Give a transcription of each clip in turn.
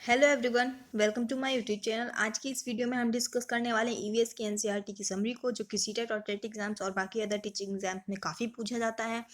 Hello everyone, welcome to my YouTube channel. आज की इस वीडियो में हम डिस्कस करने वाले हैं ईवीएस की एनसीईआरटी की समरी को, जो कि सीटेट और टेट एग्जाम्स और बाकी अदर टीचिंग एग्जाम्स में काफ़ी पूछा जाता है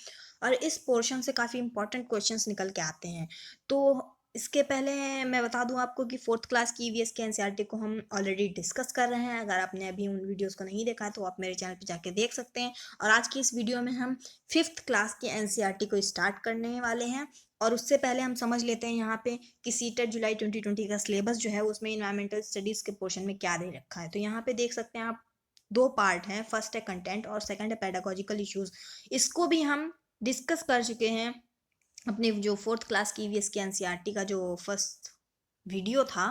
और इस पोर्शन से काफ़ी इंपॉर्टेंट क्वेश्चंस निकल के आते हैं। तो इसके पहले मैं बता दूं आपको कि फोर्थ क्लास की ईवीएस की एनसीईआरटी को हम ऑलरेडी डिस्कस कर रहे हैं। अगर आपने अभी उन वीडियोज़ को नहीं देखा है तो आप मेरे चैनल पर जाके देख सकते हैं। और आज की इस वीडियो में हम फिफ्थ क्लास की एनसीईआरटी को स्टार्ट करने वाले हैं। और उससे पहले हम समझ लेते हैं यहाँ पे कि सीटेट जुलाई 2020 का सिलेबस जो है उसमें इन्वायरमेंटल स्टडीज़ के पोर्शन में क्या दे रखा है। तो यहाँ पे देख सकते हैं आप, दो पार्ट हैं, फर्स्ट है कंटेंट और सेकंड है पेडागोजिकल इश्यूज। इसको भी हम डिस्कस कर चुके हैं अपने जो फोर्थ क्लास की ईवीएस की एनसीईआरटी का जो फर्स्ट वीडियो था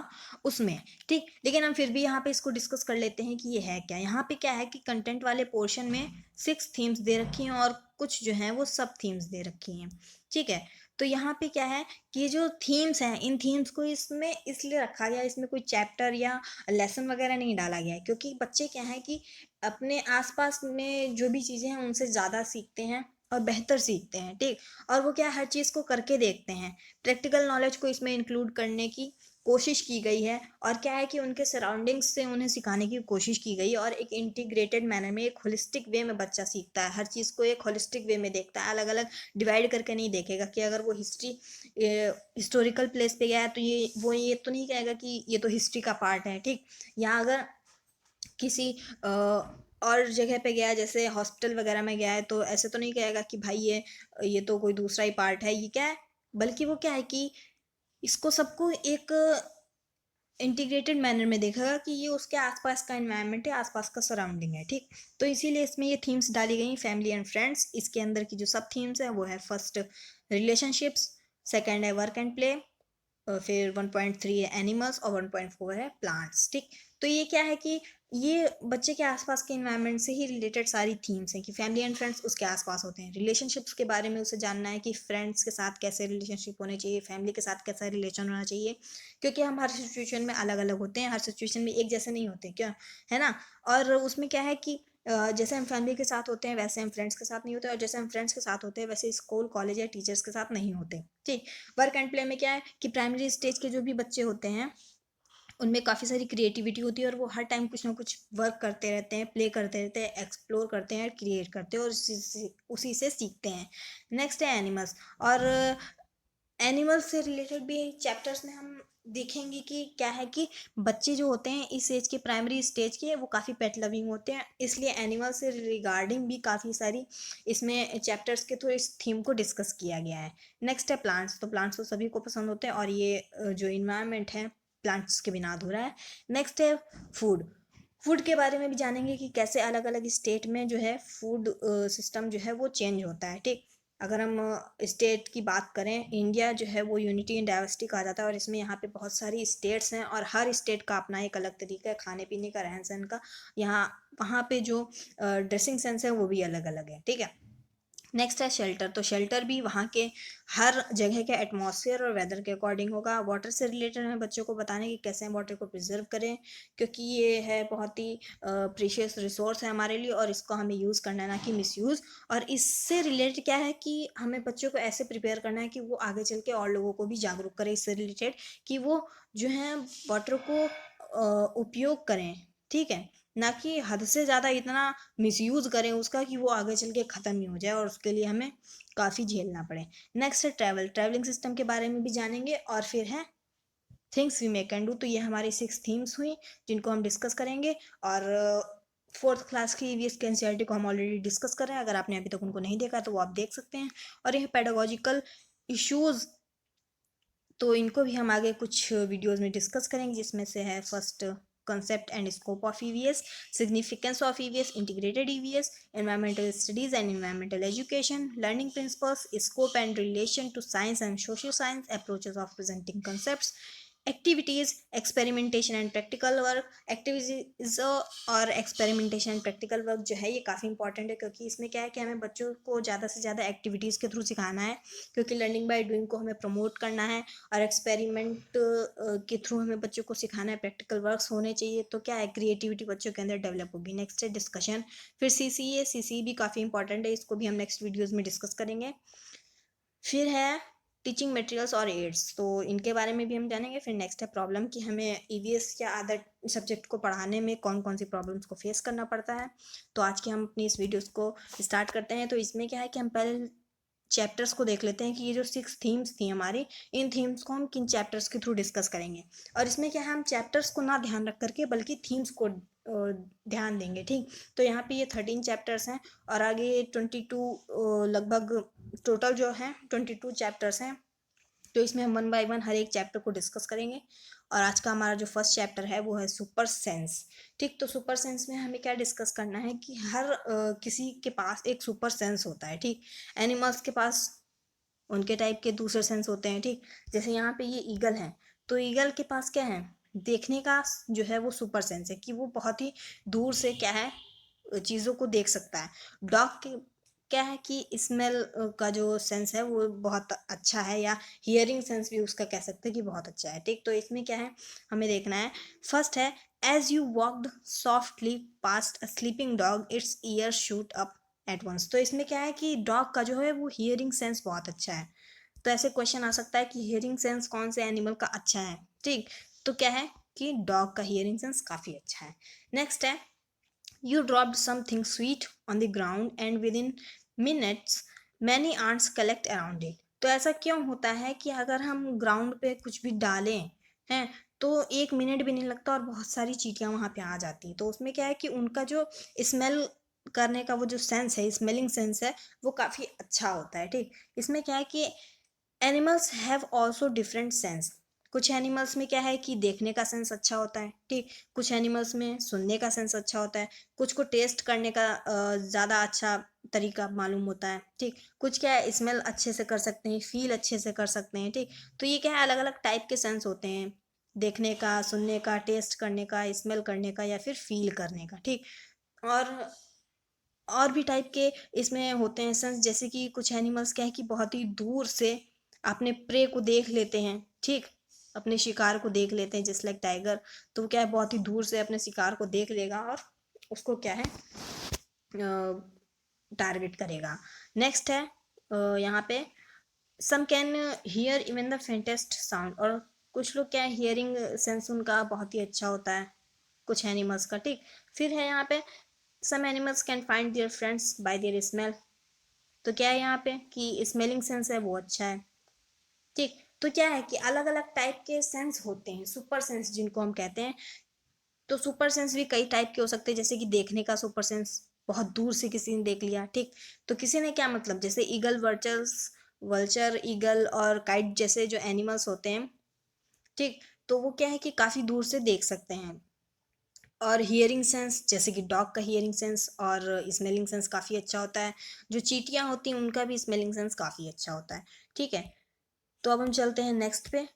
उसमें। ठीक, लेकिन हम फिर भी यहाँ पे इसको डिस्कस कर लेते हैं कि ये है क्या। यहाँ पे क्या है कि कंटेंट वाले पोर्शन में 6 थीम्स दे रखी हैं और कुछ जो हैं वो सब थीम्स दे रखी हैं। ठीक है, तो यहाँ पे क्या है कि ये जो थीम्स हैं, इन थीम्स को इसमें इसलिए रखा गया, इसमें कोई चैप्टर या लेसन वगैरह नहीं डाला गया है, क्योंकि बच्चे क्या है कि अपने आसपास में जो भी चीज़ें हैं उनसे ज़्यादा सीखते हैं और बेहतर सीखते हैं। ठीक, और वो क्या हर चीज़ को करके देखते हैं। प्रैक्टिकल नॉलेज को इसमें इंक्लूड करने की कोशिश की गई है और क्या है कि उनके सराउंडिंग्स से उन्हें सिखाने की कोशिश की गई है और एक इंटीग्रेटेड मैनर में, एक होलिस्टिक वे में बच्चा सीखता है। हर चीज़ को एक होलिस्टिक वे में देखता है, अलग अलग डिवाइड करके नहीं देखेगा कि अगर वो हिस्टोरिकल प्लेस पे गया है तो ये तो नहीं कहेगा कि ये तो हिस्ट्री का पार्ट है। ठीक, या अगर किसी और जगह पे गया है, जैसे हॉस्पिटल वगैरह में गया है, तो ऐसे तो नहीं कहेगा कि भाई ये तो कोई दूसरा ही पार्ट है, ये क्या है। बल्कि वो क्या है कि इसको सबको एक इंटीग्रेटेड मैनर में देखेगा कि ये उसके आसपास का एनवायरनमेंट है, आसपास का सराउंडिंग है। ठीक, तो इसीलिए इसमें ये थीम्स डाली गई, फैमिली एंड फ्रेंड्स। इसके अंदर की जो सब थीम्स है वो है, फर्स्ट रिलेशनशिप्स, सेकंड है वर्क एंड प्ले, फिर 1.3 है एनिमल्स और 1.4 है प्लांट्स। ठीक, तो ये क्या है कि ये बच्चे के आसपास के इन्वायरमेंट से ही रिलेटेड सारी थीम्स हैं कि फैमिली एंड फ्रेंड्स उसके आसपास होते हैं। रिलेशनशिप्स के बारे में उसे जानना है कि फ्रेंड्स के साथ कैसे रिलेशनशिप होने चाहिए, फैमिली के साथ कैसा रिलेशन होना चाहिए, क्योंकि हम हर सिचुएशन में अलग अलग होते हैं, हर सिचुएशन में एक जैसे नहीं होते क्या, है ना। और उसमें क्या है कि जैसे हम फैमिली के साथ होते हैं वैसे हम फ्रेंड्स के साथ नहीं होते, और जैसे हम फ्रेंड्स के साथ होते हैं वैसे स्कूल कॉलेज या टीचर्स के साथ नहीं होते। ठीक, वर्क एंड प्ले में क्या है कि प्राइमरी स्टेज के जो भी बच्चे होते हैं उनमें काफ़ी सारी क्रिएटिविटी होती है और वो हर टाइम कुछ ना कुछ वर्क करते रहते हैं, प्ले करते रहते हैं, एक्सप्लोर करते हैं, क्रिएट करते हैं और उसी से सीखते हैं। नेक्स्ट है एनिमल्स। और एनिमल्स से रिलेटेड भी चैप्टर्स में हम देखेंगे कि क्या है कि बच्चे जो होते हैं इस एज के, प्राइमरी स्टेज के, वो काफ़ी पेट लविंग होते हैं, इसलिए एनिमल से रिगार्डिंग भी काफ़ी सारी इसमें चैप्टर्स के थ्रू इस थीम को डिस्कस किया गया है। नेक्स्ट है प्लांट्स। तो प्लांट्स तो सभी को पसंद होते हैं और ये जो इन्वायरमेंट है प्लांट्स के बिना अधूरा है। नेक्स्ट है फूड। फूड के बारे में भी जानेंगे कि कैसे अलग अलग स्टेट में जो है फूड सिस्टम जो है वो चेंज होता है। ठीक, अगर हम स्टेट की बात करें, इंडिया जो है वो यूनिटी इन डाइवर्सिटी कहा जाता है और इसमें यहाँ पे बहुत सारी स्टेट्स हैं और हर स्टेट का अपना एक अलग तरीका है खाने पीने का, रहन सहन का। यहाँ वहाँ पे जो ड्रेसिंग सेंस है वो भी अलग अलग है। ठीक है, नेक्स्ट है शेल्टर। तो शेल्टर भी वहाँ के हर जगह के एटमॉस्फेयर और वेदर के अकॉर्डिंग होगा। वाटर से रिलेटेड हमें बच्चों को बताने कि कैसे हम वाटर को प्रिजर्व करें, क्योंकि ये है बहुत ही प्रीशियस रिसोर्स है हमारे लिए और इसको हमें यूज़ करना है, ना कि मिसयूज़। और इससे रिलेटेड क्या है कि हमें बच्चों को ऐसे प्रिपेयर करना है कि वो आगे चल के और लोगों को भी जागरूक करें इससे रिलेटेड, कि वो जो है वाटर को उपयोग करें। ठीक है, ना कि हद से ज़्यादा इतना मिसयूज़ करें उसका कि वो आगे चल के ख़त्म ही हो जाए और उसके लिए हमें काफ़ी झेलना पड़े। नेक्स्ट है ट्रैवल। ट्रैवलिंग सिस्टम के बारे में भी जानेंगे और फिर है things we may can do. तो ये हमारी 6 थीम्स हुई जिनको हम डिस्कस करेंगे। और फोर्थ क्लास की ईवीएस के एनसीईआरटी को हम ऑलरेडी डिस्कस कर रहे हैं, अगर आपने अभी तक उनको नहीं देखा तो वो आप देख सकते हैं। और ये पेडागोजिकल इश्यूज़, तो इनको भी हम आगे कुछ वीडियोस में डिस्कस करेंगे, जिसमें से है first concept and scope of EVS, significance of EVS, integrated EVS, environmental studies and environmental education, learning principles, scope and relation to science and social science, approaches of presenting concepts, activities, experimentation and practical work. Activities और experimentation and practical work जो है ये काफ़ी important है, क्योंकि इसमें क्या है कि हमें बच्चों को ज़्यादा से ज़्यादा एक्टिविटीज़ के थ्रू सिखाना है, क्योंकि लर्निंग बाय डूइंग को हमें प्रमोट करना है और एक्सपेरिमेंट के थ्रू हमें बच्चों को सिखाना है, प्रैक्टिकल वर्क्स होने चाहिए, तो क्या है क्रिएटिविटी बच्चों के अंदर डेवलप होगी। नेक्स्ट है डिस्कशन। फिर सीसीए भी काफ़ी इंपॉर्टेंट है, इसको भी हम नेक्स्ट वीडियोज़ में डिस्कस करेंगे। फिर है टीचिंग मटेरियल्स और एड्स, तो इनके बारे में भी हम जानेंगे। फिर नेक्स्ट है प्रॉब्लम कि हमें ईवीएस या अदर सब्जेक्ट को पढ़ाने में कौन कौन सी प्रॉब्लम्स को फेस करना पड़ता है। तो आज के हम अपनी इस वीडियोस को स्टार्ट करते हैं। तो इसमें क्या है कि हम पहले चैप्टर्स को देख लेते हैं कि ये जो 6 थीम्स थी हमारी, इन थीम्स को हम किन चैप्टर्स के थ्रू डिस्कस करेंगे। और इसमें क्या है, हम चैप्टर्स को ना ध्यान रख करके बल्कि थीम्स को ध्यान देंगे। ठीक, तो यहाँ पे ये 13 चैप्टर्स हैं और आगे 22 लगभग टोटल जो है 22 चैप्टर्स हैं। तो इसमें हम वन बाय वन हर एक चैप्टर को डिस्कस करेंगे। और आज का हमारा जो फर्स्ट चैप्टर है वो है सुपर सेंस। ठीक, तो सुपर सेंस में हमें क्या डिस्कस करना है कि हर किसी के पास एक सुपर सेंस होता है। ठीक, एनिमल्स के पास उनके टाइप के दूसरे सेंस होते हैं। ठीक, जैसे यहाँ पे ये ईगल है, तो ईगल के पास क्या है, देखने का जो है वो सुपर सेंस है कि वो बहुत ही दूर से क्या है चीज़ों को देख सकता है। डॉग के क्या है कि स्मेल का जो सेंस है वो बहुत अच्छा है, या हियरिंग सेंस भी उसका कह सकते हैं कि बहुत अच्छा है। ठीक, तो इसमें क्या है हमें देखना है। फर्स्ट है, as you walked softly past a sleeping dog its ear shoot up at once. तो इसमें क्या है कि डॉग का जो है वो हियरिंग सेंस बहुत अच्छा है। तो ऐसे क्वेश्चन आ सकता है कि हियरिंग सेंस कौन से एनिमल का अच्छा है। ठीक, तो क्या है कि डॉग का हियरिंग सेंस काफ़ी अच्छा है। नेक्स्ट है, you dropped something sweet on the ground and within minutes many ants collect around it। तो ऐसा क्यों होता है कि अगर हम ग्राउंड पे कुछ भी डालें हैं तो 1 मिनट भी नहीं लगता और बहुत सारी चींटियां वहां पे आ जाती हैं। तो उसमें क्या है कि उनका जो स्मेल करने का वो जो सेंस है, स्मेलिंग सेंस है, वो काफ़ी अच्छा होता है। ठीक, इसमें क्या है कि animals have also different sense. कुछ एनिमल्स में क्या है कि देखने का सेंस अच्छा होता है। ठीक, कुछ एनिमल्स में सुनने का सेंस अच्छा होता है, कुछ को टेस्ट करने का ज़्यादा अच्छा तरीका मालूम होता है। ठीक, कुछ क्या है स्मेल अच्छे से कर सकते हैं, फील अच्छे से कर सकते हैं। ठीक, तो ये क्या है अलग अलग टाइप के सेंस होते हैं, देखने का, सुनने का, टेस्ट करने का, स्मेल करने का या फिर फील करने का। ठीक, और और भी टाइप के इसमें होते हैं सेंस, जैसे कि कुछ एनिमल्स क्या है कि बहुत ही दूर से अपने प्रे को देख लेते हैं। ठीक, अपने शिकार को देख लेते हैं, जैसे लाइक टाइगर। तो वो क्या है बहुत ही दूर से अपने शिकार को देख लेगा और उसको क्या है टारगेट करेगा। नेक्स्ट है यहाँ पे, some can hear even the faintest sound. और कुछ लोग क्या है हियरिंग सेंस उनका बहुत ही अच्छा होता है कुछ एनिमल्स का। ठीक, फिर है यहाँ पे, some animals can find their friends by their smell. तो क्या है यहाँ पे कि स्मेलिंग सेंस है वो अच्छा है। ठीक, तो क्या है कि अलग अलग टाइप के सेंस होते हैं, सुपर सेंस जिनको हम कहते हैं। तो सुपर सेंस भी कई टाइप के हो सकते हैं, जैसे कि देखने का सुपर सेंस, बहुत दूर से किसी ने देख लिया। ठीक, तो किसी ने क्या मतलब, जैसे ईगल, वल्चर, ईगल और काइट जैसे जो एनिमल्स होते हैं। ठीक, तो वो क्या है कि काफ़ी दूर से देख सकते हैं। और हियरिंग सेंस, जैसे कि डॉग का हियरिंग सेंस और स्मेलिंग सेंस काफ़ी अच्छा होता है। जो चींटियाँ होती हैं उनका भी स्मेलिंग सेंस काफ़ी अच्छा होता है। ठीक है, तो अब हम चलते हैं नेक्स्ट पे।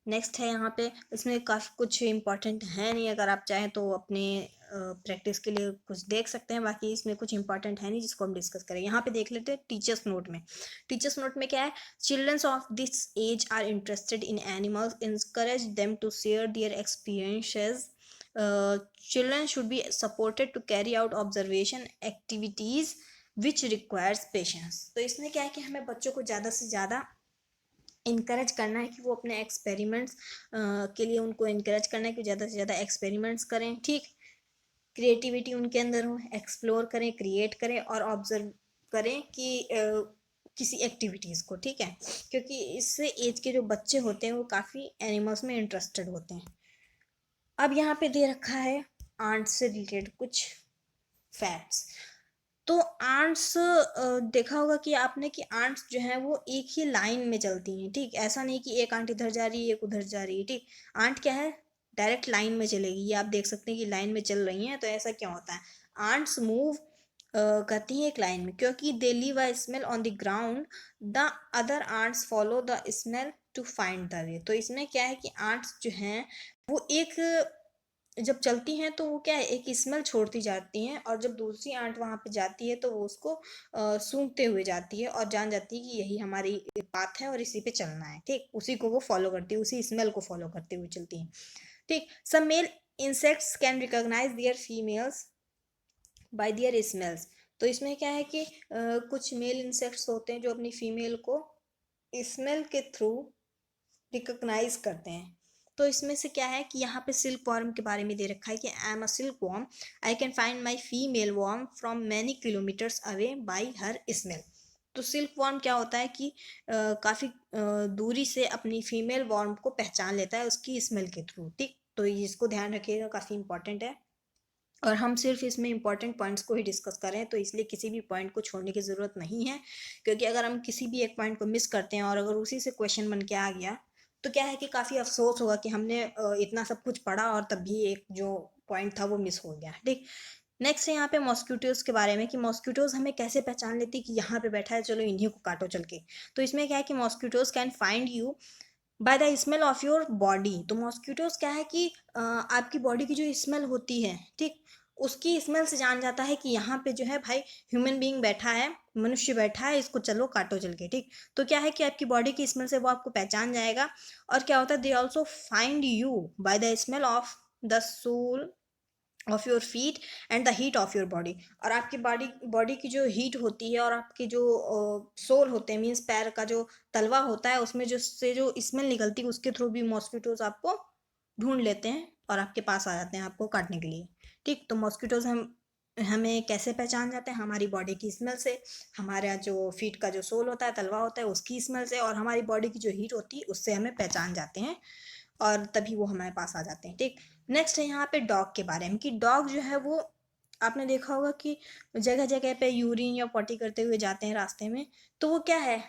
नेक्स्ट है यहाँ पे, इसमें काफ़ी कुछ इंपॉर्टेंट है नहीं, अगर आप चाहें तो अपने प्रैक्टिस के लिए कुछ देख सकते हैं, बाकी इसमें कुछ इंपॉर्टेंट है नहीं जिसको हम डिस्कस करें। यहाँ पे देख लेते हैं टीचर्स नोट में। टीचर्स नोट में क्या है, childrens of this age are interested in animals, encourage them to share their experiences. Children should be supported to carry out observation activities which requires patience। तो इसमें क्या है कि हमें बच्चों को ज़्यादा से ज़्यादा इनकरेज करना है कि वो अपने एक्सपेरिमेंट्स के लिए उनको इनकरेज करना है कि ज़्यादा से ज़्यादा एक्सपेरिमेंट्स करें। ठीक, क्रिएटिविटी उनके अंदर हो, एक्सप्लोर करें, क्रिएट करें और ऑब्जर्व करें कि किसी एक्टिविटीज़ को। ठीक है, क्योंकि इस एज के जो बच्चे होते हैं वो काफ़ी एनिमल्स में इंटरेस्टेड होते हैं। अब यहाँ पे दे रखा है आंट्स से रिलेटेड कुछ फैक्ट्स। तो आंट्स देखा होगा कि आपने कि आंट्स जो है वो एक ही लाइन में चलती हैं। ठीक, ऐसा नहीं कि एक आंट इधर जा रही है एक उधर जा रही है। ठीक, आंट क्या है डायरेक्ट लाइन में चलेगी, ये आप देख सकते हैं कि लाइन में चल रही हैं। तो ऐसा क्यों होता है, आंट्स मूव करती हैं एक लाइन में क्योंकि they leave a smell on the ground, the other ants follow the smell to find the way. तो इसमें क्या है कि आंट्स जो हैं वो एक जब चलती हैं तो वो क्या है एक स्मेल छोड़ती जाती हैं, और जब दूसरी आंट वहाँ पे जाती है तो वो उसको सूंघते हुए जाती है और जान जाती है कि यही हमारी पाथ है और इसी पे चलना है। ठीक, उसी को वो फॉलो करती है, उसी स्मेल को फॉलो करते हुए चलती हैं। ठीक, some male insects can recognise their females by their smells. तो इसमें क्या है कि कुछ मेल इंसेक्ट्स होते हैं जो अपनी फीमेल को स्मेल के थ्रू रिकॉग्नाइज करते हैं। तो इसमें से क्या है कि यहाँ पे सिल्क वॉर्म के बारे में दे रखा है कि I am a silkworm, I can find my female worm from many kilometres away by her smell. तो सिल्क वॉर्म क्या होता है कि काफ़ी दूरी से अपनी फीमेल वॉर्म को पहचान लेता है उसकी स्मेल के थ्रू। ठीक, तो इसको ध्यान रखिएगा, काफ़ी इंपॉर्टेंट है। और हम सिर्फ इसमें इंपॉर्टेंट पॉइंट्स को ही डिस्कस करें, तो इसलिए किसी भी पॉइंट को छोड़ने की ज़रूरत नहीं है, क्योंकि अगर हम किसी भी एक पॉइंट को मिस करते हैं और अगर उसी से क्वेश्चन बन के आ गया तो क्या है कि काफ़ी अफसोस होगा कि हमने इतना सब कुछ पढ़ा और तब भी एक जो पॉइंट था वो मिस हो गया। ठीक, नेक्स्ट है यहाँ पे मॉस्किटोज़ के बारे में कि मॉस्किटोज़ हमें कैसे पहचान लेती कि यहाँ पे बैठा है, चलो इन्हीं को काटो चल के। तो इसमें क्या है कि mosquitoes can find you by the smell of your body. तो मॉस्किटोज क्या है कि आपकी बॉडी की जो स्मेल होती है, ठीक, उसकी स्मेल से जान जाता है कि यहाँ पे जो है भाई ह्यूमन बीइंग बैठा है, मनुष्य बैठा है, इसको चलो काटो चल के। ठीक, तो क्या है कि आपकी बॉडी की स्मेल से वो आपको पहचान जाएगा। और क्या होता है, they also find you by the smell of the sole of your feet and the heat of your body. और आपकी बॉडी बॉडी की जो हीट होती है और आपके जो सोल होते हैं, मीन्स पैर का जो तलवा होता है, उसमें जो से जो स्मेल निकलती है उसके थ्रू भी मॉस्किटोज आपको ढूंढ लेते हैं और आपके पास आ जाते हैं आपको काटने के लिए। ठीक, तो मॉस्किटोज हमें कैसे पहचान जाते हैं, हमारी बॉडी की स्मेल से, हमारा जो फीट का जो सोल होता है, तलवा होता है, उसकी स्मेल से, और हमारी बॉडी की जो हीट होती है उससे हमें पहचान जाते हैं और तभी वो हमारे पास आ जाते हैं। ठीक, नेक्स्ट है यहाँ पे डॉग के बारे में कि डॉग जो है वो, आपने देखा होगा कि जगह जगह पे यूरिन या पॉटी करते हुए जाते हैं रास्ते में, तो वो क्या है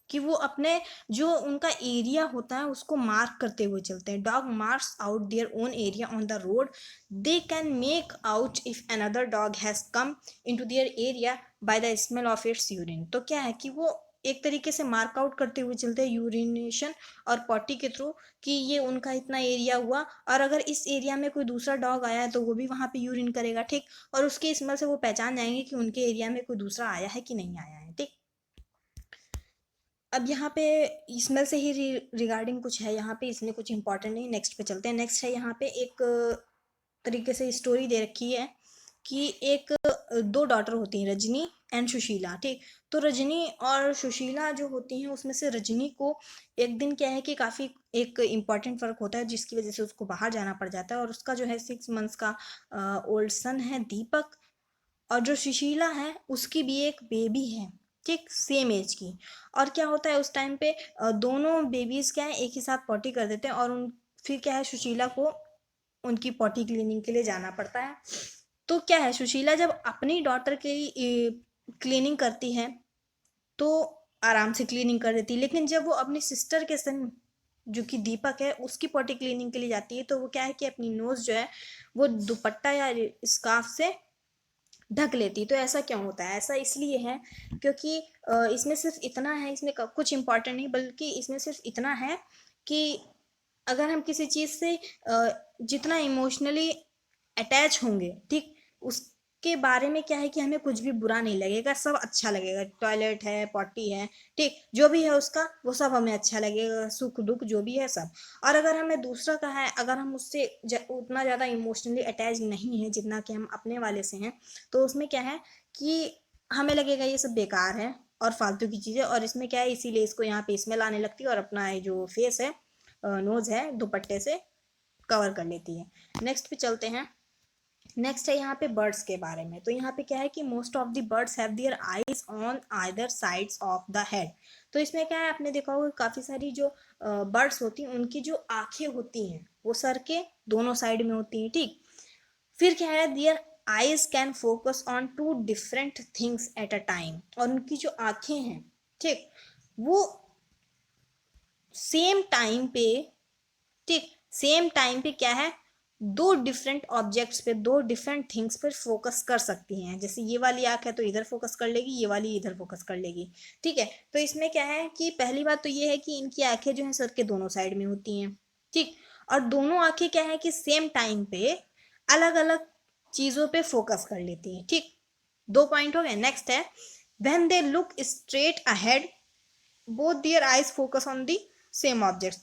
कि वो अपने जो उनका एरिया होता है उसको मार्क करते हुए चलते हैं। Dog marks out their own area on the road, they can make out if another dog has come into their area bye the smell of its urine. तो क्या है कि वो एक तरीके से मार्क आउट करते हुए चलते हैं यूरिनेशन और पॉटी के थ्रू कि ये उनका इतना एरिया हुआ, और अगर इस एरिया में कोई दूसरा डॉग आया है तो वो भी वहाँ पे यूरिन करेगा। ठीक, और उसके स्मेल से वो पहचान जाएंगे कि उनके एरिया में कोई दूसरा आया है कि नहीं आया है। ठीक, अब यहाँ पे स्मेल से ही रिगार्डिंग कुछ है यहाँ पे, इसमें कुछ इंपॉर्टेंट नहीं, नेक्स्ट पे चलते हैं। नेक्स्ट है यहाँ पे एक तरीके से स्टोरी दे रखी है कि एक दो डॉटर होती हैं, रजनी एंड सुशीला। ठीक, तो रजनी और सुशीला जो होती हैं उसमें से रजनी को एक दिन क्या है कि काफ़ी एक इम्पॉर्टेंट वर्क होता है जिसकी वजह से उसको बाहर जाना पड़ जाता है, और उसका जो है 6 मंथ्स का ओल्ड सन है दीपक, और जो सुशीला है उसकी भी एक बेबी है, ठीक, सेम एज की। और क्या होता है उस टाइम पे दोनों बेबीज क्या है एक ही साथ पॉटी कर देते हैं, और उन फिर क्या है सुशीला को उनकी पॉटी क्लीनिंग के लिए जाना पड़ता है। तो क्या है सुशीला जब अपनी डॉटर की क्लीनिंग करती है तो आराम से क्लीनिंग कर देती है, लेकिन जब वो अपनी सिस्टर के सन जो कि दीपक है उसकी पॉटी क्लीनिंग के लिए जाती है तो वो क्या है कि अपनी नोज जो है वो दुपट्टा या स्कार्फ से ढक लेती है। तो ऐसा क्यों होता है, ऐसा इसलिए है क्योंकि इसमें सिर्फ इतना है, इसमें कुछ इंपॉर्टेंट नहीं, बल्कि इसमें सिर्फ इतना है कि अगर हम किसी चीज़ से जितना इमोशनली अटैच होंगे, ठीक, उसके बारे में क्या है कि हमें कुछ भी बुरा नहीं लगेगा, सब अच्छा लगेगा। टॉयलेट है, पॉटी है, ठीक, जो भी है उसका वो सब हमें अच्छा लगेगा, सुख दुख जो भी है सब। और अगर हमें दूसरा का है, अगर हम उससे उतना ज़्यादा इमोशनली अटैच नहीं है जितना कि हम अपने वाले से हैं, तो उसमें क्या है कि हमें लगेगा ये सब बेकार है और फालतू की चीज़ें, और इसमें क्या है इसीलिए इसको यहाँ पे स्मेल आने लगती है और अपना ये जो फेस है, नोज है, दुपट्टे से कवर कर लेती है। नेक्स्ट पे चलते हैं। नेक्स्ट है यहाँ पे बर्ड्स के बारे में। तो यहाँ पे क्या है कि most of the birds have their eyes on either sides of the head. तो इसमें क्या है, आपने देखा होगा काफ़ी सारी जो बर्ड्स होती हैं उनकी जो आंखें होती हैं वो सर के दोनों साइड में होती हैं। ठीक, फिर क्या है, their eyes can focus on two different things at a time. और उनकी जो आंखें हैं, ठीक, वो सेम टाइम पे, ठीक, सेम टाइम पे क्या है, दो डिफरेंट ऑब्जेक्ट्स पे, दो डिफरेंट थिंग्स पर फोकस कर सकती हैं। जैसे ये वाली आंख है तो इधर फोकस कर लेगी, ये वाली इधर फोकस कर लेगी। ठीक है, तो इसमें क्या है कि पहली बात तो ये है कि इनकी आंखें जो है सर के दोनों साइड में होती हैं। ठीक, और दोनों आंखें क्या है कि सेम टाइम पे अलग अलग चीजों पे फोकस कर लेती हैं। ठीक, दो पॉइंट हो गए। नेक्स्ट है, when they look straight ahead both their eyes focus on the same objects.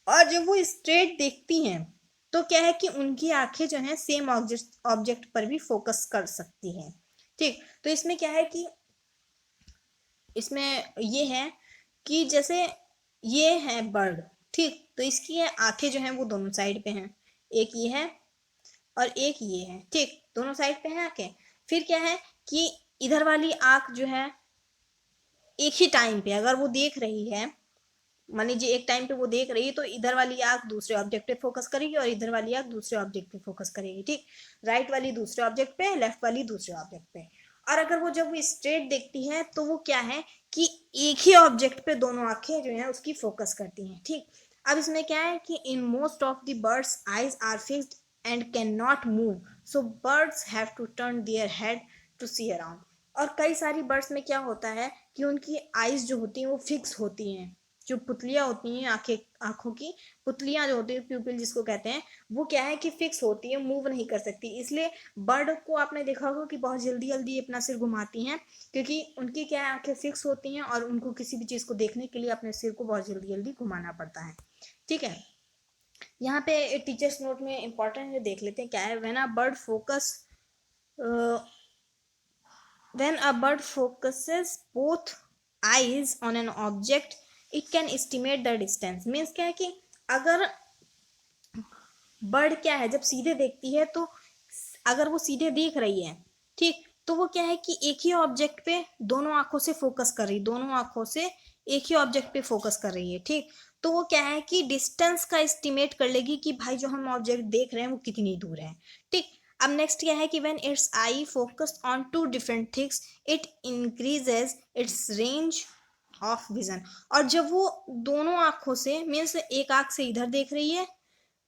और जब वो स्ट्रेट देखती हैं तो क्या है कि उनकी आंखें जो हैं सेम ऑब्जेक्ट ऑब्जेक्ट पर भी फोकस कर सकती हैं। ठीक, तो इसमें क्या है कि इसमें ये है कि जैसे ये है बर्ड, ठीक, तो इसकी है आंखें जो हैं वो दोनों साइड पे हैं, एक ये है और एक ये है, ठीक, दोनों साइड पे हैं आंखें। फिर क्या है कि इधर वाली आंख जो है एक ही टाइम पे अगर वो देख रही है, मान लीजिए एक टाइम पे वो देख रही है, तो इधर वाली आंख दूसरे ऑब्जेक्ट पे फोकस करेगी और इधर वाली आंख दूसरे ऑब्जेक्ट पे फोकस करेगी, ठीक, राइट वाली दूसरे ऑब्जेक्ट पे, लेफ्ट वाली दूसरे ऑब्जेक्ट पे। और अगर वो जब वो स्ट्रेट देखती है तो वो क्या है कि एक ही ऑब्जेक्ट पे दोनों आंखें जो है उसकी फोकस करती हैं, ठीक। अब इसमें क्या है कि in most of the birds eyes are fixed and can not move, so birds have to turn their head to see around. और कई सारी बर्ड्स में क्या होता है कि उनकी आईज जो होती हैं वो फिक्स होती हैं, जो पुतलियां होती हैं आंखें, आंखों की पुतलियां जो होती है प्यूपिल जिसको कहते हैं, वो क्या है कि फिक्स होती है, मूव नहीं कर सकती। इसलिए बर्ड को आपने देखा होगा कि बहुत जल्दी जल्दी अपना सिर घुमाती हैं, क्योंकि उनकी क्या है आंखें फिक्स होती हैं और उनको किसी भी चीज़ को देखने के लिए अपने सिर को बहुत जल्दी जल्दी घुमाना पड़ता है, ठीक है। यहाँ पे टीचर्स नोट में इंपॉर्टेंट देख लेते हैं क्या है। When a bird focus when a bird focuses both eyes on an object it can estimate the distance, means क्या है कि अगर बर्ड क्या है जब सीधे देखती है तो अगर वो सीधे देख रही है, ठीक, तो वो क्या है कि एक ही ऑब्जेक्ट पे दोनों आंखों से फोकस कर रही, दोनों आंखों से एक ही ऑब्जेक्ट पे फोकस कर रही है, ठीक। तो वो क्या है कि डिस्टेंस का एस्टिमेट कर लेगी कि भाई जो हम ऑब्जेक्ट देख रहे हैं वो कितनी दूर है, ठीक। अब नेक्स्ट क्या है कि when its eye focus on two different things it increases its range of vision. और जब वो दोनों आंखों से मीन्स एक आंख से इधर देख रही है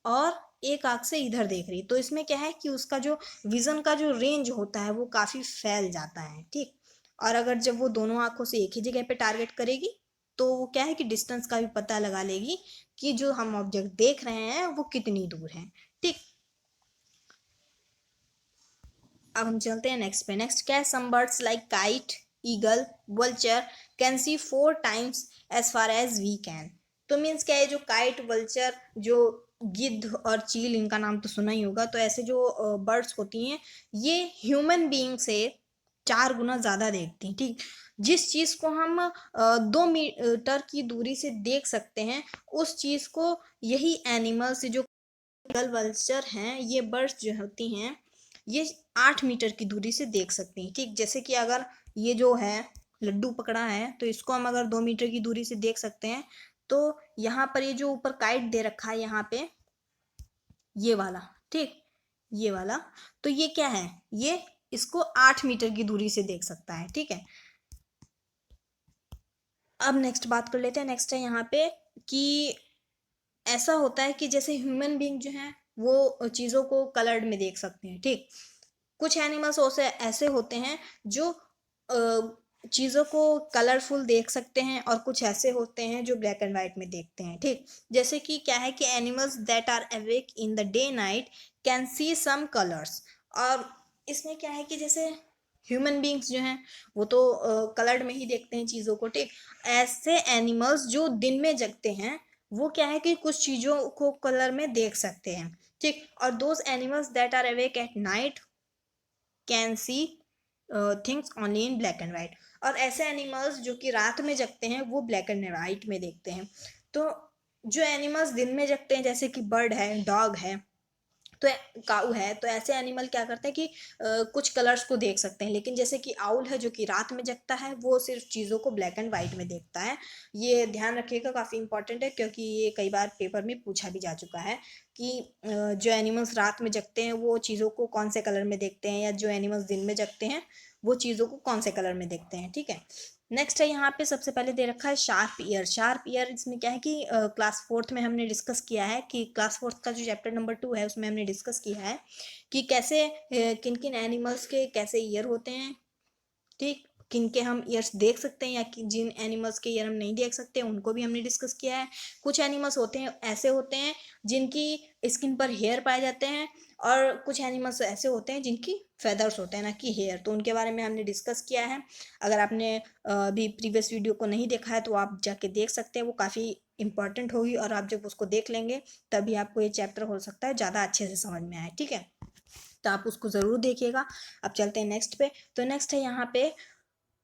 और एक आंख से इधर देख रही, तो इसमें क्या है कि उसका जो विजन का जो रेंज होता है वो काफी फैल जाता है, ठीक। और अगर जब वो दोनों आंखों से एक ही जगह पे टारगेट करेगी तो वो क्या है कि डिस्टेंस का भी पता लगा लेगी कि जो हम ऑब्जेक्ट देख रहे हैं वो कितनी दूर है, ठीक। अब हम चलते हैं नेक्स्ट पे। नेक्स्ट क्या है, some birds like kite, eagle, vulture can see 4 times as far as we can. तो मीन्स क्या है, जो काइट, वल्चर, जो गिद्ध और चील, इनका नाम तो सुना ही होगा, तो ऐसे जो बर्ड्स होती हैं ये ह्यूमन बीइंग से 4 गुना ज़्यादा देखती हैं, ठीक। जिस चीज़ को हम 2 मीटर की दूरी से देख सकते हैं उस चीज़ को यही एनिमल्स जो वल्चर हैं, ये बर्ड्स जो होती हैं ये 8 मीटर की दूरी से देख सकती हैं, ठीक। जैसे कि अगर ये जो है लड्डू पकड़ा है तो इसको हम अगर 2 मीटर की दूरी से देख सकते हैं, तो यहाँ पर ये जो ऊपर काइट दे रखा है यहाँ पे ये वाला, ठीक, ये वाला, तो ये क्या है, ये इसको 8 मीटर की दूरी से देख सकता है, ठीक है। अब नेक्स्ट बात कर लेते हैं। नेक्स्ट है यहाँ पे कि ऐसा होता है कि जैसे ह्यूमन बीइंग जो है वो चीज़ों को कलर्ड में देख सकते हैं, ठीक। कुछ एनिमल्स ऐसे होते हैं जो चीज़ों को कलरफुल देख सकते हैं और कुछ ऐसे होते हैं जो ब्लैक एंड वाइट में देखते हैं, ठीक। जैसे कि क्या है कि animals that are awake in the day night can see some colours. और इसमें क्या है कि जैसे ह्यूमन बींग्स जो हैं वो तो कलर्ड में ही देखते हैं चीज़ों को, ठीक। ऐसे एनिमल्स जो दिन में जगते हैं वो क्या है कि कुछ चीज़ों को कलर में देख सकते हैं, ठीक। और those animals that are awake at night can see things only in black and white. और ऐसे एनिमल्स जो कि रात में जगते हैं वो ब्लैक एंड वाइट में देखते हैं। तो जो एनिमल्स दिन में जगते हैं जैसे कि बर्ड है, डॉग है, तो काऊ है, तो ऐसे एनिमल क्या करते हैं कि कुछ कलर्स को देख सकते हैं। लेकिन जैसे कि आउल है जो कि रात में जगता है वो सिर्फ चीज़ों को ब्लैक एंड वाइट में देखता है। ये ध्यान रखिएगा, काफ़ी इंपॉर्टेंट है क्योंकि ये कई बार पेपर में पूछा भी जा चुका है कि जो एनिमल्स रात में जगते हैं वो चीज़ों को कौन से कलर में देखते हैं, या जो एनिमल्स दिन में जगते हैं वो चीज़ों को कौन से कलर में देखते हैं, ठीक है। नेक्स्ट है यहाँ पे सबसे पहले दे रखा है शार्प ईयर। शार्प ईयर इसमें क्या है कि क्लास 4th में हमने डिस्कस किया है कि क्लास 4th का जो चैप्टर नंबर 2 है उसमें हमने डिस्कस किया है कि कैसे किन किन एनिमल्स के कैसे ईयर होते हैं, ठीक, किन के हम ईयर्स देख सकते हैं या जिन एनिमल्स के ईयर हम नहीं देख सकते उनको भी हमने डिस्कस किया है। कुछ एनिमल्स होते हैं ऐसे होते हैं जिनकी स्किन पर हेयर पाए जाते हैं, और कुछ एनिमल्स ऐसे होते हैं जिनकी फेदर्स होते हैं ना कि हेयर, तो उनके बारे में हमने डिस्कस किया है। अगर आपने अभी प्रीवियस वीडियो को नहीं देखा है तो आप जाके देख सकते हैं, वो काफ़ी इंपॉर्टेंट होगी और आप जब उसको देख लेंगे तभी आपको ये चैप्टर हो सकता है ज़्यादा अच्छे से समझ में आए, ठीक है। तो आप उसको ज़रूर देखिएगा। अब चलते हैं नेक्स्ट पे। तो नेक्स्ट है यहाँ पे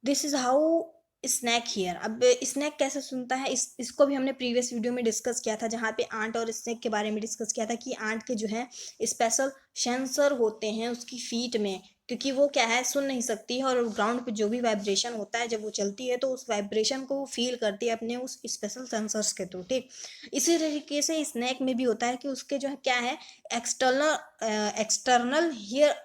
this is how snake hear. अब स्नैक कैसे सुनता है, इसको भी हमने प्रीवियस वीडियो में डिस्कस किया था, जहाँ पे आंट और स्नैक के बारे में डिस्कस किया था कि आंट के जो है स्पेशल सेंसर होते हैं उसकी फीट में, क्योंकि वो क्या है सुन नहीं सकती है, और ग्राउंड पे जो भी वाइब्रेशन होता है जब वो चलती है तो उस वाइब्रेशन को वो फील करती है अपने उस स्पेशल सेंसर्स के थ्रू। ठीक, इसी तरीके से स्नैक में भी होता है कि उसके जो है क्या है, एक्सटर्नल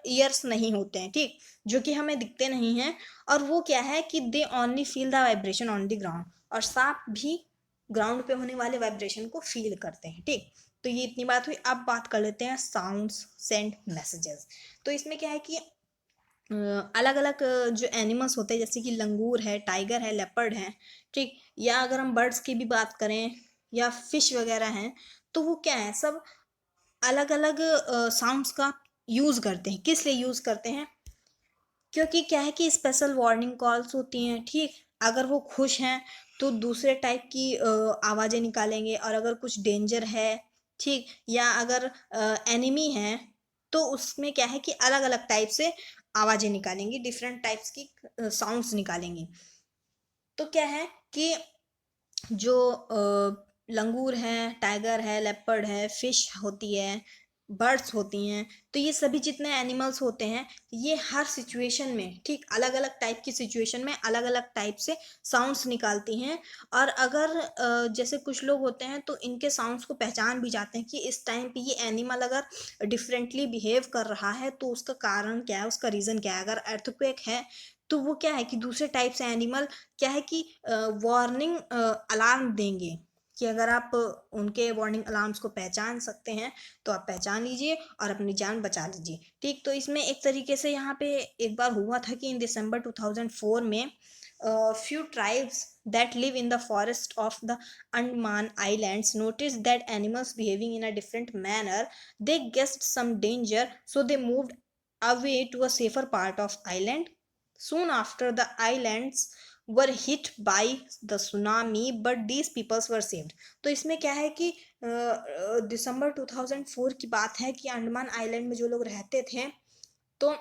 ईयर्स नहीं होते हैं, ठीक, जो कि हमें दिखते नहीं हैं, और वो क्या है कि they only feel the vibration on the ground, और सांप भी ग्राउंड पे होने वाले वाइब्रेशन को फील करते हैं। ठीक, तो ये इतनी बात हुई। अब बात कर लेते हैं साउंड्स सेंड मैसेजेस। तो इसमें क्या है कि अलग अलग जो एनिमल्स होते हैं, जैसे कि लंगूर है, टाइगर है, लेपर्ड है, ठीक, या अगर हम बर्ड्स की भी बात करें या फिश वगैरह हैं, तो वो क्या है, सब अलग अलग साउंड्स का यूज़ करते हैं। किस लिए यूज़ करते हैं, क्योंकि क्या है कि स्पेशल वार्निंग कॉल्स होती हैं। ठीक, अगर वो खुश हैं तो दूसरे टाइप की आवाज़ें निकालेंगे, और अगर कुछ डेंजर है, ठीक, या अगर एनिमी है, तो उसमें क्या है कि अलग अलग टाइप से आवाज़ें निकालेंगी, डिफरेंट टाइप्स की साउंड्स निकालेंगी। तो क्या है कि जो लंगूर है, टाइगर है, लेपर्ड है, फिश होती है, बर्ड्स होती हैं, तो ये सभी जितने एनिमल्स होते हैं, ये हर सिचुएशन में, ठीक, अलग अलग टाइप की सिचुएशन में अलग अलग टाइप से साउंड्स निकालती हैं। और अगर जैसे कुछ लोग होते हैं तो इनके साउंड्स को पहचान भी जाते हैं कि इस टाइम पे ये एनिमल अगर डिफरेंटली बिहेव कर रहा है तो उसका कारण क्या है, उसका रीज़न क्या है। अगर अर्थक्वेक है तो वो क्या है कि दूसरे टाइप से एनिमल क्या है कि वार्निंग अलार्म देंगे, कि अगर आप उनके वार्निंग अलार्म्स को पहचान सकते हैं तो आप पहचान लीजिए और अपनी जान बचा लीजिए। ठीक, तो इसमें एक तरीके से यहाँ पे एक बार हुआ था कि इन दिसंबर 2004 में few tribes that live in the forest of the Andaman Islands noticed that animals behaving in a different manner. They guessed some danger, so they moved away to a safer part of island. Soon after, the islands were hit by the tsunami, but these peoples were saved. तो इसमें क्या है कि दिसंबर 2004 की बात है कि Andaman island में जो लोग रहते थे, तो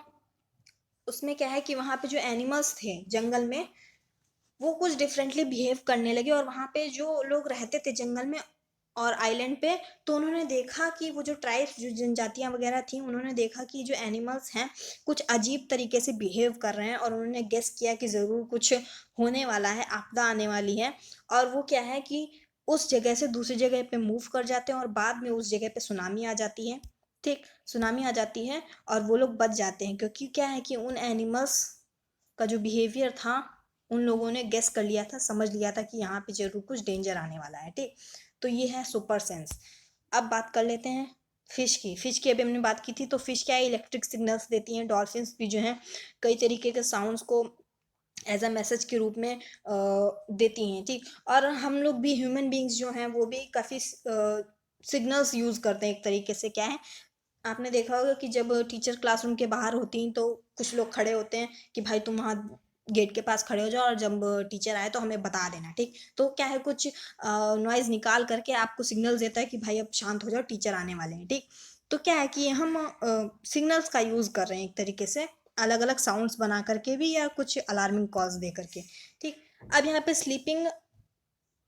उसमें क्या है कि वहाँ पे जो एनिमल्स थे जंगल में, वो कुछ डिफरेंटली बिहेव करने लगे, और वहाँ पे जो लोग रहते थे जंगल में और आइलैंड पे, तो उन्होंने देखा कि वो जो ट्राइब्स, जो जनजातियाँ वगैरह थी, उन्होंने देखा कि जो एनिमल्स हैं कुछ अजीब तरीके से बिहेव कर रहे हैं, और उन्होंने गेस किया कि ज़रूर कुछ होने वाला है, आपदा आने वाली है। और वो क्या है कि उस जगह से दूसरी जगह पे मूव कर जाते हैं, और बाद में उस जगह पे सुनामी आ जाती है। ठीक, सुनामी आ जाती है और वो लोग बच जाते हैं, क्योंकि क्या है कि उन एनिमल्स का जो बिहेवियर था, उन लोगों ने गेस कर लिया था, समझ लिया था कि यहाँ पे जरूर कुछ डेंजर आने वाला है। ठीक, तो ये है सुपर सेंस। अब बात कर लेते हैं फिश की। फिश की अभी हमने बात की थी, तो फिश क्या है, इलेक्ट्रिक सिग्नल्स देती हैं। डॉल्फिन्स भी जो हैं कई तरीके के साउंड्स को एज अ मैसेज के रूप में देती हैं। ठीक, और हम लोग भी, ह्यूमन बींग्स जो हैं वो भी काफ़ी सिग्नल्स यूज़ करते हैं। एक तरीके से क्या है, आपने देखा होगा कि जब टीचर क्लासरूम के बाहर होती हैं तो कुछ लोग खड़े होते हैं कि भाई तुम वहाँ गेट के पास खड़े हो जाओ, और जब टीचर आए तो हमें बता देना। ठीक, तो क्या है, कुछ नॉइज़ निकाल करके आपको सिग्नल देता है कि भाई अब शांत हो जाओ, टीचर आने वाले हैं। ठीक, तो क्या है कि हम सिग्नल्स का यूज़ कर रहे हैं एक तरीके से, अलग अलग साउंड्स बना करके भी, या कुछ अलार्मिंग कॉल्स दे करके। ठीक, अब यहाँ पे स्लीपिंग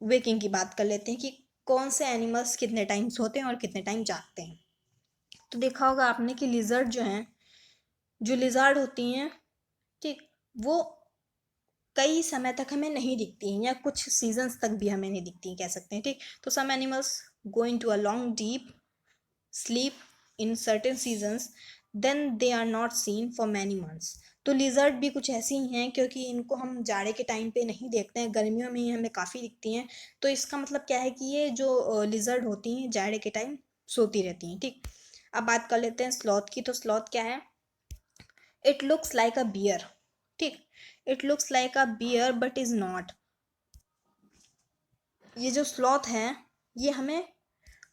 वेकिंग की बात कर लेते हैं कि कौन से एनिमल्स कितने टाइम सोते हैं और कितने टाइम जागते हैं। तो देखा होगा आपने कि लिजर्ड जो हैं, जो लिजर्ड होती हैं, ठीक, वो कई समय तक हमें नहीं दिखती हैं, या कुछ सीजन्स तक भी हमें नहीं दिखती हैं, कह सकते हैं। ठीक, तो some animals go into a long deep sleep in certain seasons, then they are not seen for many months. तो लिजर्ड भी कुछ ऐसी ही हैं, क्योंकि इनको हम जाड़े के टाइम पे नहीं देखते हैं, गर्मियों में ही हमें काफ़ी दिखती हैं। तो इसका मतलब क्या है कि ये जो लिजर्ड होती हैं जाड़े के टाइम सोती रहती हैं। ठीक, अब बात कर लेते हैं स्लॉथ की। तो स्लॉथ क्या है, it looks like a bear. ठीक, it looks like a bear but is not. ये जो स्लॉथ है ये हमें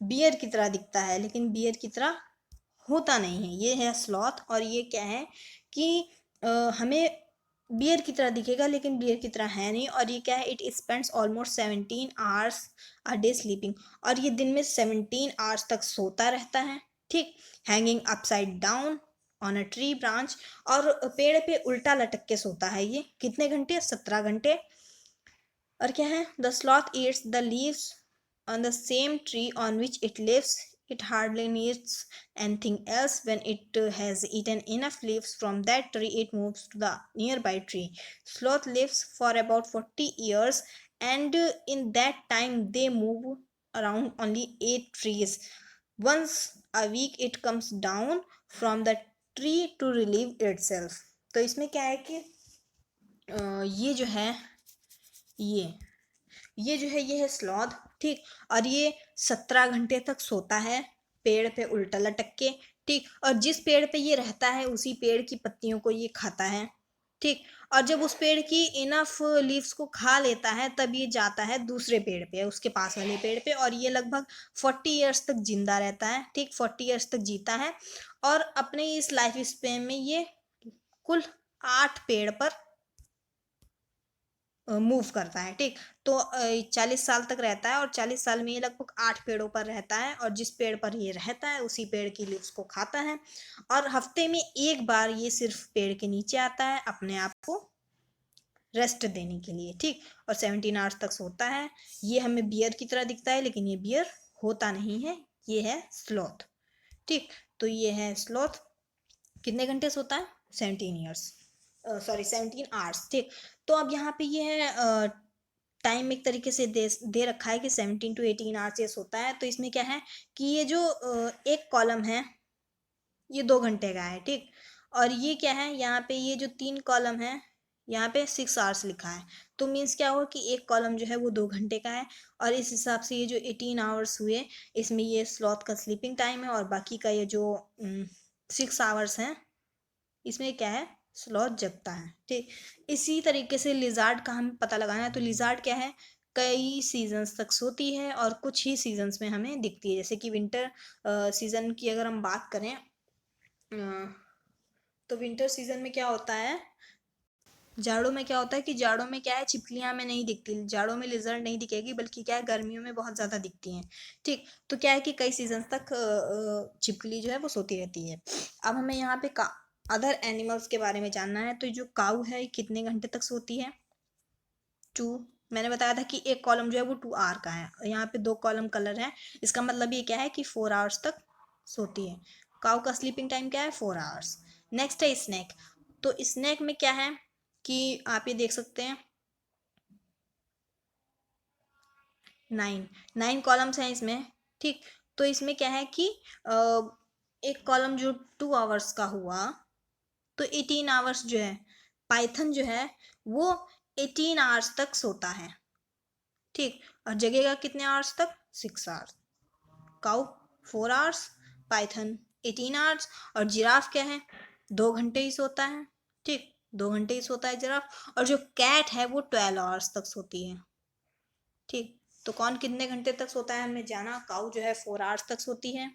बियर की तरह दिखता है, लेकिन बियर की तरह होता नहीं है। ये है स्लॉथ, और ये क्या है कि हमें बियर की तरह दिखेगा लेकिन बियर की तरह है नहीं। और ये क्या है, it spends almost 17 hours a day sleeping. और ये दिन में 17 आवर्स तक सोता रहता है। ठीक, hanging upside down on a tree branch, और पेड़ पे उल्टा लटक के सोता है। ये कितने घंटे, 17 घंटे। और क्या है, the sloth eats the leaves on the same tree on which it lives. It hardly needs anything else. When it has eaten enough leaves from that tree, it moves to the nearby tree. Sloth lives for about 40 years, and in that time, they move around only 8 trees. Once a week, it comes down from the tree to relieve itself. तो इसमें क्या है कि ये जो है, ये ये जो है, ये है स्लॉथ। ठीक, और ये 17 घंटे तक सोता है पेड़ पे उल्टा लटक के। ठीक, और जिस पेड़ पे ये रहता है उसी पेड़ की पत्तियों को ये खाता है। ठीक, और जब उस पेड़ की इनफ लीव्स को खा लेता है तब ये जाता है दूसरे पेड़ पे, उसके पास वाले पेड़ पे, और ये लगभग 40 ईयर्स तक जिंदा रहता है। ठीक, 40 ईयर्स तक जीता है, और अपने इस लाइफ स्पेन में ये कुल 8 पेड़ पर मूव करता है। ठीक, तो 40 साल तक रहता है, और 40 साल में ये लगभग 8 पेड़ों पर रहता है, और जिस पेड़ पर ये रहता है उसी पेड़ की लीव्स को खाता है, और हफ्ते में एक बार ये सिर्फ पेड़ के नीचे आता है अपने आप को रेस्ट देने के लिए। ठीक, और 17 आवर्स तक सोता है। ये हमें बियर की तरह दिखता है, लेकिन ये बियर होता नहीं है, ये है स्लॉथ। ठीक, तो ये है स्लॉथ। कितने घंटे सोता है? 17 ईयर्स, सॉरी 17 आवर्स। ठीक, तो अब यहाँ पे ये है टाइम एक तरीके से दे रखा है कि 17 to 18 आवर्स ये सोता है। तो इसमें क्या है कि ये जो एक कॉलम है ये 2 घंटे का है। ठीक, और ये क्या है, यहाँ पे ये जो 3 कॉलम है यहाँ पे 6 आवर्स लिखा है। तो मीन्स क्या हुआ कि एक कॉलम जो है वो 2 घंटे का है, और इस हिसाब से ये जो 18 आवर्स हुए इसमें ये स्लॉथ का स्लीपिंग टाइम है, और बाकी का ये जो 6 आवर्स हैं इसमें क्या है, स्लॉथ जगता है। ठीक, इसी तरीके से लिजार्ड का हमें पता लगाना है। तो लिजार्ड क्या है, कई सीजन्स तक सोती है और कुछ ही सीजन्स में हमें दिखती है। जैसे कि विंटर सीजन की अगर हम बात करें, तो विंटर सीजन में क्या होता है, जाड़ों में क्या होता है कि जाड़ों में क्या है, छिपकलियां हमें नहीं दिखती, जाड़ों में लिजर्ड नहीं दिखेगी, बल्कि क्या है गर्मियों में बहुत ज़्यादा दिखती हैं। ठीक, तो क्या है कि कई सीजन तक छिपकली जो है वो सोती रहती है। अब हमें यहाँ पे अदर एनिमल्स के बारे में जानना है। तो जो काऊ है कितने घंटे तक सोती है? 2। मैंने बताया था कि एक कॉलम जो है वो 2 आवर का है, और यहाँ पे 2 कॉलम कलर है। इसका मतलब ये क्या है कि 4 आवर्स तक सोती है। काऊ का स्लीपिंग टाइम क्या है? 4 आवर्स। नेक्स्ट है स्नैक। तो स्नैक में क्या है कि आप ये देख सकते हैं 9 कॉलम्स हैं इसमें। ठीक, तो इसमें क्या है कि एक कॉलम जो 2 आवर्स का हुआ, तो 18 आवर्स जो है पाइथन जो है वो 18 आवर्स तक सोता है। ठीक, और जगेगा कितने आवर्स तक? 6 hours. Cow 4 hours, Python 18 hours, और जिराफ क्या है, 2 घंटे ही सोता है। ठीक, 2 घंटे ही सोता है जिराफ, और जो कैट है वो 12 आवर्स तक सोती है। ठीक, तो कौन कितने घंटे तक सोता है हमने जाना, काऊ जो है 4 आवर्स तक सोती है।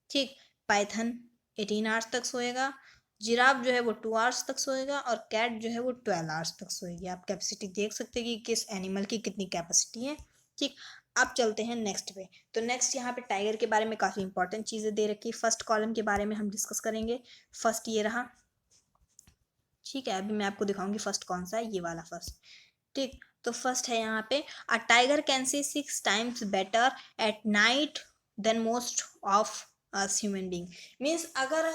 ठीक, पाइथन 18 आवर्स तक सोएगा, जिराफ जो है वो 2 आवर्स तक सोएगा, और कैट जो है वो 12 आवर्स तक सोएगी। आप कैपेसिटी देख सकते हैं कि किस एनिमल की कितनी कैपेसिटी है। ठीक, अब चलते हैं नेक्स्ट पे। तो नेक्स्ट यहाँ पे टाइगर के बारे में काफ़ी इंपॉर्टेंट चीज़ें दे रखी है। फर्स्ट कॉलम के बारे में हम डिस्कस करेंगे। फर्स्ट ये रहा। ठीक है, अभी मैं आपको दिखाऊंगी फर्स्ट कौन सा है, ये वाला फर्स्ट। ठीक, तो फर्स्ट है यहाँ पे, a tiger can see 6 times better at night than most of us human being. Means अगर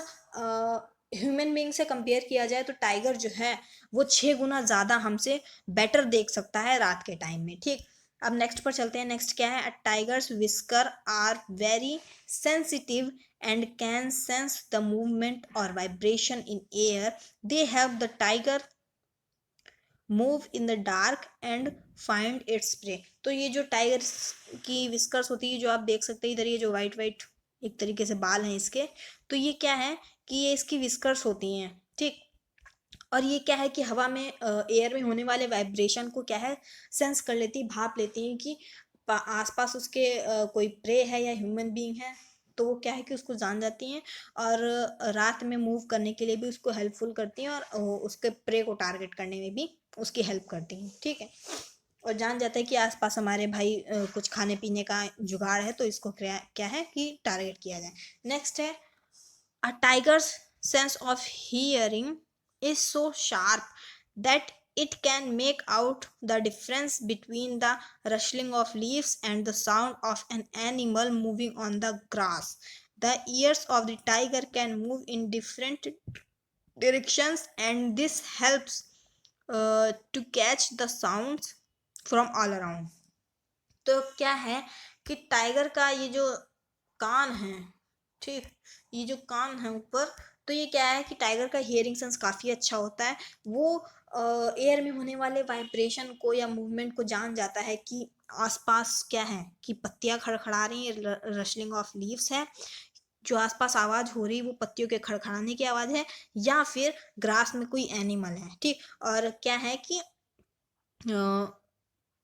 ह्यूमन बींग से कंपेयर किया जाए तो टाइगर जो है वो 6 गुना ज़्यादा हमसे बेटर देख सकता है रात के टाइम में। ठीक, अब नेक्स्ट पर चलते हैं। नेक्स्ट क्या है, a tiger's whisker are very sensitive and can sense the movement or vibration in air. They help the tiger move in the dark and find its prey. तो ये जो टाइगर की विस्कर्स होती है, जो आप देख सकते हैं इधर, ये जो वाइट वाइट एक तरीके से बाल हैं इसके, तो ये क्या है कि ये इसकी विस्कर्स होती हैं। ठीक, और ये क्या है कि हवा में एयर में होने वाले वाइब्रेशन को क्या है, सेंस कर लेती है, भाप लेती है कि आसपास उसके कोई प्रे है या ह्यूमन बीइंग है। तो वो क्या है कि उसको जान जाती हैं, और रात में मूव करने के लिए भी उसको हेल्पफुल करती हैं, और उसके प्रे को टारगेट करने में भी उसकी हेल्प करती हैं। ठीक है, और जान जाता है कि आसपास हमारे भाई कुछ खाने पीने का जुगाड़ है, तो इसको क्या है कि टारगेट किया जाए। नेक्स्ट है, a tiger's sense of hearing is so sharp that It can make out the difference between the rustling of leaves and the sound of an animal moving on the grass. The ears of the tiger can move in different directions, and this helps to catch the sounds from all around. तो क्या है कि tiger का ये जो कान है, ठीक, ये जो कान है ऊपर, तो ये क्या है कि टाइगर का हियरिंग सेंस काफ़ी अच्छा होता है। वो एयर में होने वाले वाइब्रेशन को या मूवमेंट को जान जाता है कि आसपास क्या है, कि पत्तियां खड़खड़ा रही हैं, रशलिंग ऑफ लीव्स है, जो आसपास आवाज़ हो रही है वो पत्तियों के खड़खड़ाने की आवाज़ है, या फिर ग्रास में कोई एनिमल है, ठीक। और क्या है कि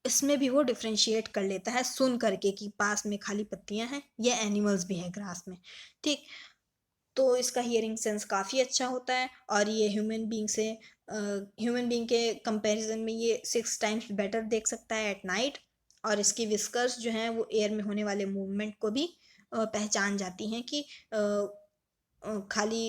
इसमें भी वो डिफरेंशिएट कर लेता है सुन करके कि पास में खाली पत्तियां हैं या एनिमल्स भी हैं ग्रास में, ठीक। तो इसका हियरिंग सेंस काफ़ी अच्छा होता है, और ये ह्यूमन बीइंग के कंपैरिजन में ये 6 टाइम्स बेटर देख सकता है एट नाइट। और इसकी विस्कर्स जो हैं वो एयर में होने वाले मूवमेंट को भी पहचान जाती हैं कि खाली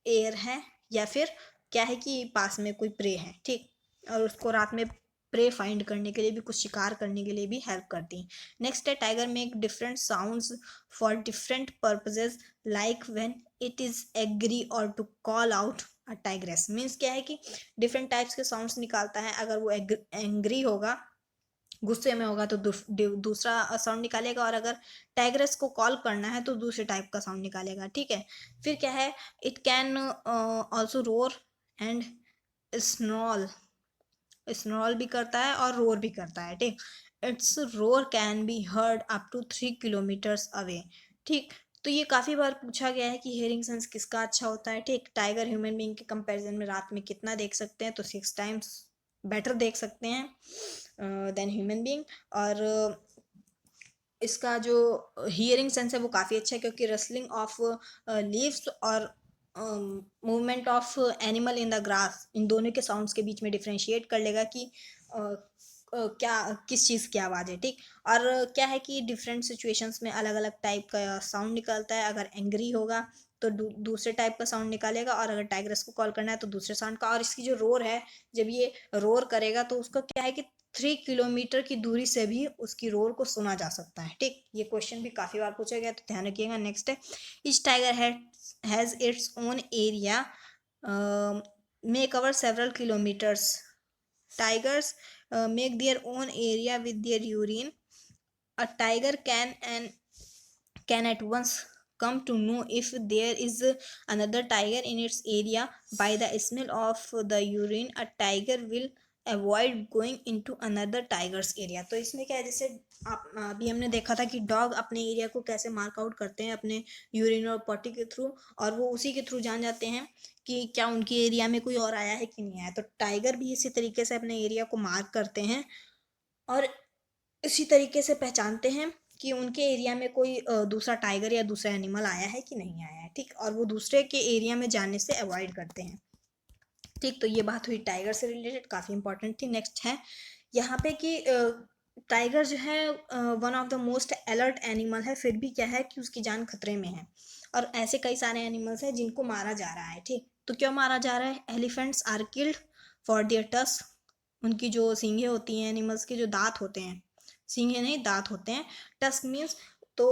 एयर है, या फिर क्या है कि पास में कोई प्रे है, ठीक। और उसको रात में प्रे फाइंड करने के लिए भी, कुछ शिकार करने के लिए भी हेल्प करती हैं। नेक्स्ट है tiger make different sounds for different purposes, like when it is angry or to call out a tigress. Means क्या है कि डिफरेंट टाइप्स के साउंड्स निकालता है। अगर वो एंग्री होगा, गुस्से में होगा, तो दूसरा साउंड निकालेगा, और अगर टाइग्रेस को कॉल करना है तो दूसरे टाइप का साउंड निकालेगा, ठीक है। फिर क्या है, it can also roar and snarl. Snarl भी करता है और रोर भी करता है, ठीक। It's roar can be heard up to 3 kilometres away, ठीक। तो ये काफ़ी बार पूछा गया है कि हियरिंग सेंस किसका अच्छा होता है, ठीक। टाइगर ह्यूमन बीइंग के कंपैरिजन में रात में कितना देख सकते हैं, तो 6 टाइम्स बेटर देख सकते हैं देन ह्यूमन बीइंग। और इसका जो हियरिंग सेंस है वो काफ़ी अच्छा है, क्योंकि रसलिंग ऑफ लीव्स और movement of animal in the grass, इन दोनों के साउंड्स के बीच में डिफ्रेंशिएट कर लेगा कि क्या किस चीज़ की आवाज़ है, ठीक। और क्या है कि डिफरेंट सिचुएशंस में अलग अलग टाइप का साउंड निकलता है। अगर एंग्री होगा तो दूसरे टाइप का साउंड निकालेगा, और अगर टाइग्रेस को कॉल करना है तो दूसरे साउंड का। और इसकी जो रोर है, जब ये रोर करेगा तो उसका क्या है कि 3 किलोमीटर की दूरी से भी उसकी रोर को सुना जा सकता है, ठीक। ये क्वेश्चन भी काफ़ी बार पूछा गया, तो ध्यान रखिएगा। नेक्स्ट है, each tiger has its own area may cover several kilometers. Tigers make their own area with their urine. A tiger can at once come to know if there is another tiger in its area by the smell of the urine. A tiger will avoid going into another tiger's area. तो इसमें क्या है, जैसे आप अभी हमने देखा था कि डॉग अपने एरिया को कैसे मार्क आउट करते हैं अपने यूरिन और पॉटी के थ्रू, और वो उसी के थ्रू जान जाते हैं कि क्या उनके एरिया में कोई और आया है कि नहीं आया। तो टाइगर भी इसी तरीके से अपने एरिया को मार्क करते हैं, और इसी तरीके से पहचानते हैं कि उनके एरिया में कोई दूसरा टाइगर या दूसरा एनिमल आया है कि नहीं आया है, ठीक। और वो दूसरे के एरिया में जाने से अवॉइड करते हैं, ठीक। तो ये बात हुई टाइगर से रिलेटेड, काफ़ी इंपॉर्टेंट थी। नेक्स्ट है यहाँ पे कि टाइगर जो है one of the most alert animal है, फिर भी क्या है कि उसकी जान खतरे में है। और ऐसे कई सारे एनिमल्स हैं जिनको मारा जा रहा है, ठीक। तो क्यों मारा जा रहा है? Elephants are killed for their tusk. उनकी जो सींगें होती हैं, एनिमल्स के जो दांत होते हैं, सींगें नहीं दांत होते हैं, टस्क मीन्स, तो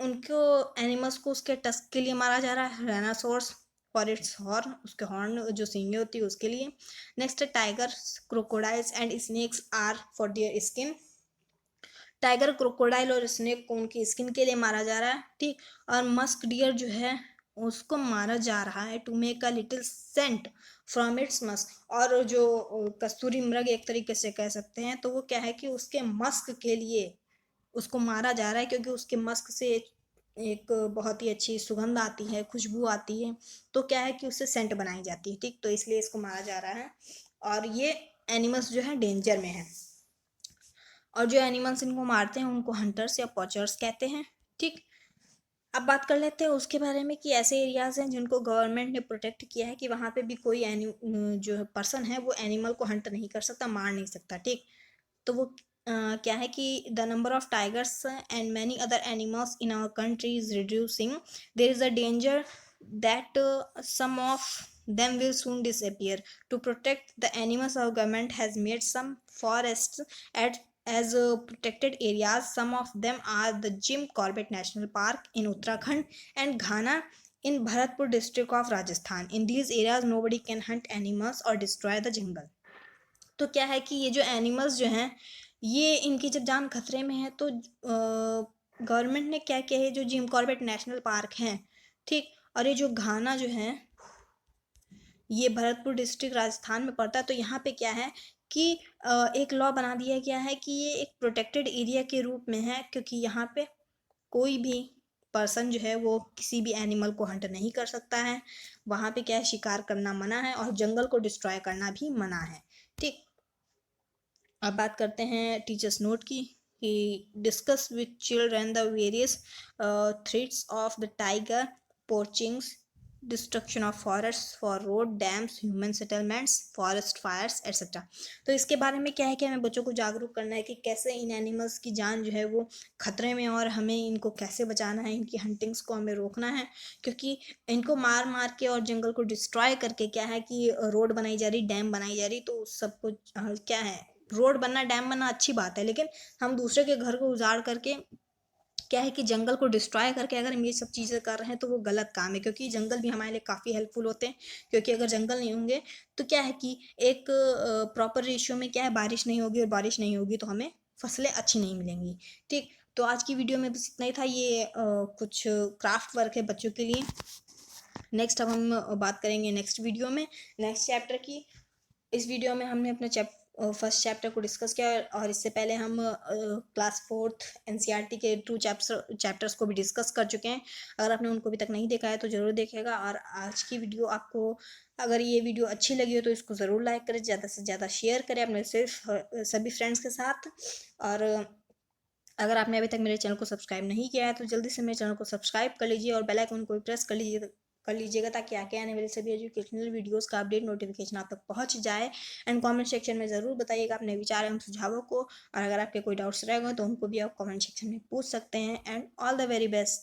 उनको एनिमल्स को उसके टस्क के लिए मारा जा रहा है। राइनासोर्स फॉर इट्स हॉर्न, उसके हॉर्न जो सींगें होती है उसके लिए। Next tiger, crocodiles and snakes are for their skin. Tiger, crocodile और स्नेक को उनकी स्किन के लिए मारा जा रहा है, ठीक। और मस्क डियर जो है उसको मारा जा रहा है to make a little scent from its musk. और जो कस्तूरी मृग एक तरीके से कह सकते हैं, तो वो क्या है कि उसके मस्क के लिए उसको मारा जा रहा है, क्योंकि उसके मस्क से एक बहुत ही अच्छी सुगंध आती है, खुशबू आती है, तो क्या है कि उससे सेंट बनाई जाती है, ठीक। तो इसलिए इसको मारा जा रहा है, और ये एनिमल्स जो है डेंजर में है। और जो एनिमल्स इनको मारते हैं उनको हंटर्स या पॉचर्स कहते हैं, ठीक। अब बात कर लेते हैं उसके बारे में कि ऐसे एरियाज हैं जिनको गवर्नमेंट ने प्रोटेक्ट किया है कि वहाँ पे भी कोई जो पर्सन है वो एनिमल को हंट नहीं कर सकता, मार नहीं सकता, ठीक। तो वो क्या है कि the number of tigers and many other animals in our country is reducing. There is a danger that some of them will soon disappear. To protect the animals, our government has made some forests as protected areas. Some of them are the Jim Corbett National Park in Uttarakhand and Ghana in Bharatpur district of Rajasthan. In these areas, nobody can hunt animals or destroy the jungle. तो क्या है कि ये जो animals जो हैं, ये इनकी जब जान खतरे में है तो गवर्नमेंट ने क्या किया है, जो जिम कॉर्बेट नेशनल पार्क हैं, ठीक, और ये जो घाना जो है, ये भरतपुर डिस्ट्रिक्ट राजस्थान में पड़ता है। तो यहाँ पे क्या है कि एक लॉ बना दिया गया है कि ये एक प्रोटेक्टेड एरिया के रूप में है, क्योंकि यहाँ पे कोई भी पर्सन जो है वो किसी भी एनिमल को हंट नहीं कर सकता है। वहाँ पे क्या है, शिकार करना मना है और जंगल को डिस्ट्रॉय करना भी मना है, ठीक। अब बात करते हैं टीचर्स नोट की, कि discuss with children the various threats of the tiger poachings, destruction of forest for road dams, human settlements, forest fires etcetera. तो इसके बारे में क्या है कि हमें बच्चों को जागरूक करना है कि कैसे इन एनिमल्स की जान जो है वो खतरे में, और हमें इनको कैसे बचाना है, इनकी हंटिंग्स को हमें रोकना है, क्योंकि इनको मार मार के और जंगल को डिस्ट्रॉय करके क्या है कि रोड बनाई जा रही, डैम बनाई जा रही, तो सब कुछ क्या है, रोड बनना, डैम बनना अच्छी बात है, लेकिन हम दूसरे के घर को उजाड़ करके क्या है कि जंगल को डिस्ट्रॉय करके अगर हम ये सब चीज़ें कर रहे हैं तो वो गलत काम है, क्योंकि जंगल भी हमारे लिए काफ़ी हेल्पफुल होते हैं। क्योंकि अगर जंगल नहीं होंगे तो क्या है कि एक प्रॉपर रेशियो में क्या है, बारिश नहीं होगी, और बारिश नहीं होगी तो हमें फसलें अच्छी नहीं मिलेंगी, ठीक। तो आज की वीडियो में बस इतना ही था। ये कुछ क्राफ्ट वर्क है बच्चों के लिए। नेक्स्ट अब हम बात करेंगे नेक्स्ट वीडियो में नेक्स्ट चैप्टर की। इस वीडियो में हमने अपने फर्स्ट चैप्टर को डिस्कस किया, और इससे पहले हम क्लास 4th एनसीईआरटी के 2 चैप्टर्स को भी डिस्कस कर चुके हैं। अगर आपने उनको अभी तक नहीं देखा है तो ज़रूर देखेगा। और आज की वीडियो आपको, अगर ये वीडियो अच्छी लगी हो तो इसको ज़रूर लाइक करें, ज़्यादा से ज़्यादा शेयर करें अपने सिर्फ सभी फ्रेंड्स के साथ। और अगर आपने अभी तक मेरे चैनल को सब्सक्राइब नहीं किया है तो जल्दी से मेरे चैनल को सब्सक्राइब कर लीजिए और बेल आइकन को भी प्रेस कर लीजिएगा, ताकि आगे आने वाले सभी एजुकेशनल वीडियोस का अपडेट नोटिफिकेशन आप तक पहुंच जाए। एंड कमेंट सेक्शन में ज़रूर बताइएगा अपने विचार एवं सुझावों को, और अगर आपके कोई डाउट्स रहेगा तो उनको भी आप कमेंट सेक्शन में पूछ सकते हैं। And all the very best.